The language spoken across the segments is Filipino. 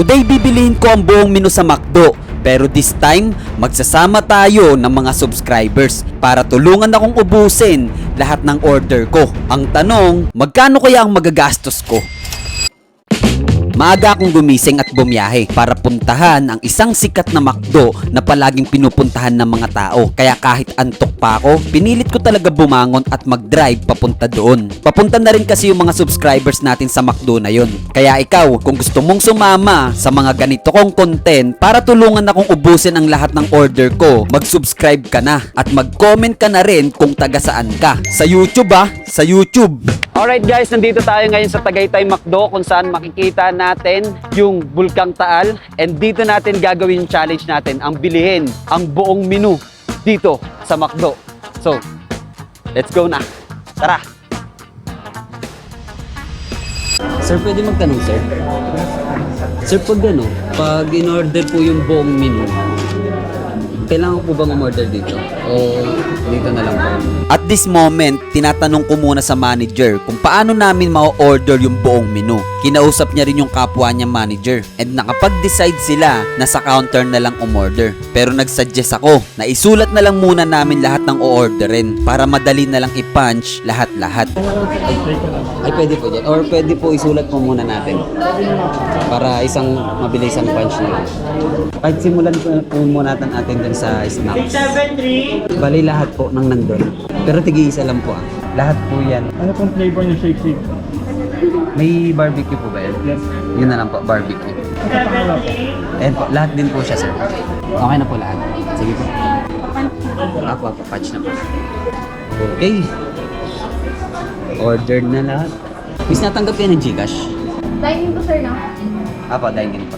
Today bibilihin ko ang buong menu sa McDo. Pero this time, magsasama tayo ng mga subscribers para tulungan akong ubusin lahat ng order ko. Ang tanong, magkano kaya ang magagastos ko? Maaga akong gumising at bumiyahe para puntahan ang isang sikat na McDo na palaging pinupuntahan ng mga tao. Kaya kahit antok pa ako, pinilit ko talaga bumangon at mag-drive papunta doon. Papunta na rin kasi yung mga subscribers natin sa McDo na yon. Kaya ikaw, kung gusto mong sumama sa mga ganito kong content para tulungan akong ubusin ang lahat ng order ko, mag-subscribe ka na at mag-comment ka na rin kung taga saan ka. Sa YouTube sa YouTube. Alright guys, nandito tayo ngayon sa Tagaytay McDo kung saan makikita natin yung Bulkang Taal, and dito natin gagawin yung challenge natin, ang bilihin ang buong menu dito sa McDo. So, let's go na. Tara! Sir, pwede magtanong sir? Sir, pag in-order po yung buong menu, kailangan po bang umorder dito? O dito na lang po? At this moment, tinatanong ko muna sa manager kung paano namin ma-order yung buong menu. Kinausap niya rin yung kapwa niya manager and nakapag-decide sila na sa counter na lang umorder. Pero nag-suggest ako na isulat na lang muna namin lahat ng o-orderin para madali na lang i-punch lahat-lahat. Ay, pwede po dyan. Or pwede po isulat po muna natin para isang mabilisang punch na lang. Kahit simulan po muna natin dun sa snacks. Bali lahat po ng nandun. Pero tig-iisa lang po Lahat po yan. Ano pong flavor ng shake shake? May barbecue po ba yan? Yes. Yun na lang po, barbecue. And po, lahat din po siya sir. Okay na po lahat. Sige po. Patch na po. Okay. Ordered na lahat. Miss, natanggap yan ng Gcash? Dining po, sir, no? Dine-in po.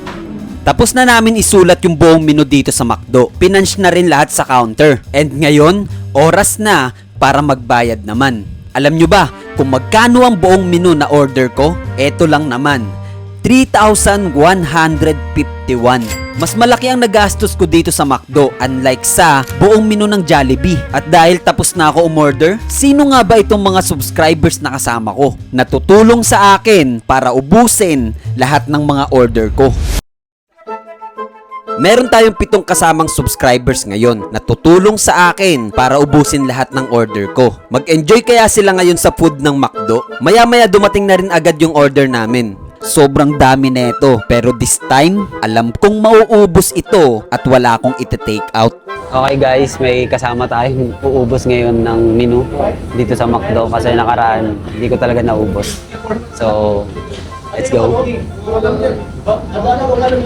Tapos na namin isulat yung buong menu dito sa McDo. Pinunch na rin lahat sa counter. And ngayon, oras na para magbayad naman. Alam nyo ba kung magkano ang buong menu na order ko? Eto lang naman, 3,151. Mas malaki ang nagastos ko dito sa McDo unlike sa buong menu ng Jollibee. At dahil tapos na ako umorder, sino nga ba itong mga subscribers na kasama ko na tutulong sa akin para ubusin lahat ng mga order ko? Meron tayong 7 kasamang subscribers ngayon na tutulong sa akin para ubusin lahat ng order ko. Mag-enjoy kaya sila ngayon sa food ng McDo? Maya-maya dumating na rin agad yung order namin. Sobrang dami neto, pero this time, alam kong mauubos ito at wala akong iti-take out. Okay guys, may kasama tayong uubos ngayon ng menu dito sa McDo kasi nakaraan, hindi ko talaga naubos. So, let's go.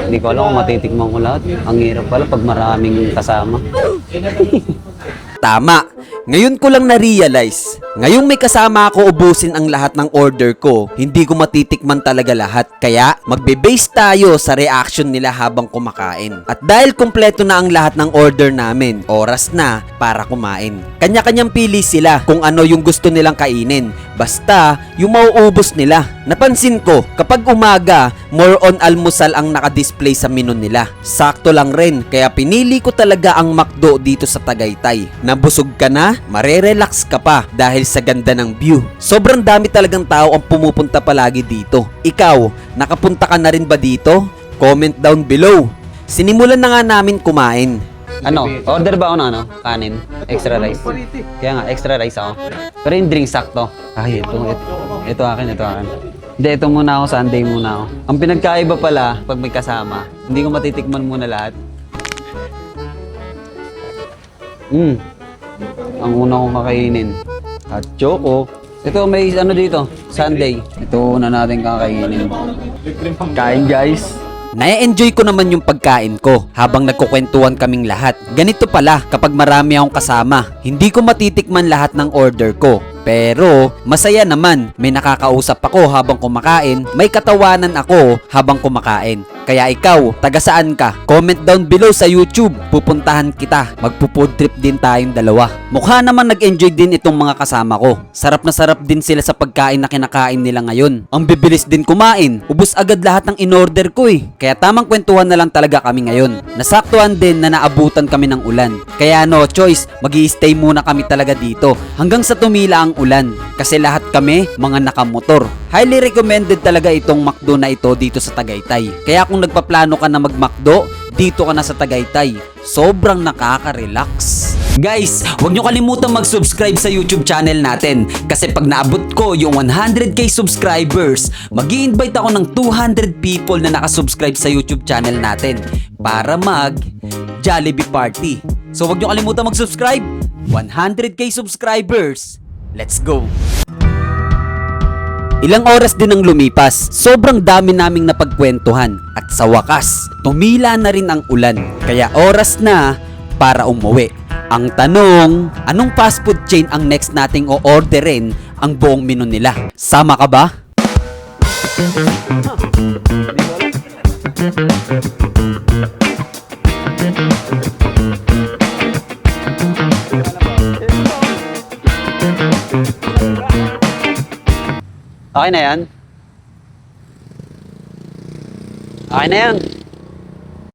Hindi ko alam kung matitikman ko lahat. Ang hirap pala pag maraming kasama. Tama. Ngayon ko lang na-realize. Ngayong may kasama ako ubusin ang lahat ng order ko, hindi ko matitikman talaga lahat. Kaya magbe-base tayo sa reaction nila habang kumakain. At dahil kumpleto na ang lahat ng order namin, oras na para kumain. Kanya-kanyang pili sila kung ano yung gusto nilang kainin. Basta yung mauubos nila. Napansin ko, kapag umaga, more on almusal ang nakadisplay sa menu nila. Sakto lang rin, kaya pinili ko talaga ang McDo dito sa Tagaytay. Nabusog ka na, marerelax ka pa dahil sa ganda ng view. Sobrang dami talagang tao ang pumupunta palagi dito. Ikaw, nakapunta ka na rin ba dito? Comment down below. Sinimulan na nga namin kumain. Order ba ako ng kanin? Extra rice. Kaya nga, extra rice ako. Pero yung drink sakto. Ay, ito akin. Hindi, ito muna ako, Sunday muna ako. Ang pinagkaiba pala, pag may kasama, hindi ko matitikman muna lahat. Ang una kong kakainin. At choco. Ito, may dito, Sunday. Ito una natin kakainin. Kain guys. Na-enjoy ko naman yung pagkain ko habang nagkukwentuhan kaming lahat. Ganito pala kapag marami akong kasama. Hindi ko matitikman lahat ng order ko. Pero masaya naman, may nakakausap ako habang kumakain, may katawanan ako habang kumakain. Kaya ikaw, taga saan ka? Comment down below sa YouTube, pupuntahan kita. Magpo-food trip din tayong dalawa. Mukha naman nag-enjoy din itong mga kasama ko. Sarap na sarap din sila sa pagkain na kinakain nila ngayon. Ang bibilis din kumain, ubos agad lahat ng in-order ko Kaya tamang kwentuhan na lang talaga kami ngayon. Nasaktuhan din na naabutan kami ng ulan. Kaya no choice, mag-i-stay muna kami talaga dito hanggang sa tumila ang ulan. Kasi lahat kami mga nakamotor. Highly recommended talaga itong McDo na ito dito sa Tagaytay. Kaya kung kung nagpaplano ka na mag-McDo, dito ka na sa Tagaytay. Sobrang nakaka-relax. Guys, huwag nyo kalimutang mag-subscribe sa YouTube channel natin kasi pag naabot ko yung 100k subscribers, mag-i-invite ako ng 200 people na nakasubscribe sa YouTube channel natin para mag Jollibee Party. So huwag nyo kalimutang mag-subscribe. 100k subscribers. Let's go! Ilang oras din ang lumipas, sobrang dami naming napagkwentuhan at sa wakas, tumila na rin ang ulan. Kaya oras na para umuwi. Ang tanong, anong fast food chain ang next nating o-orderin ang buong menu nila? Sama ka ba? Okay na yan? Okay na yan?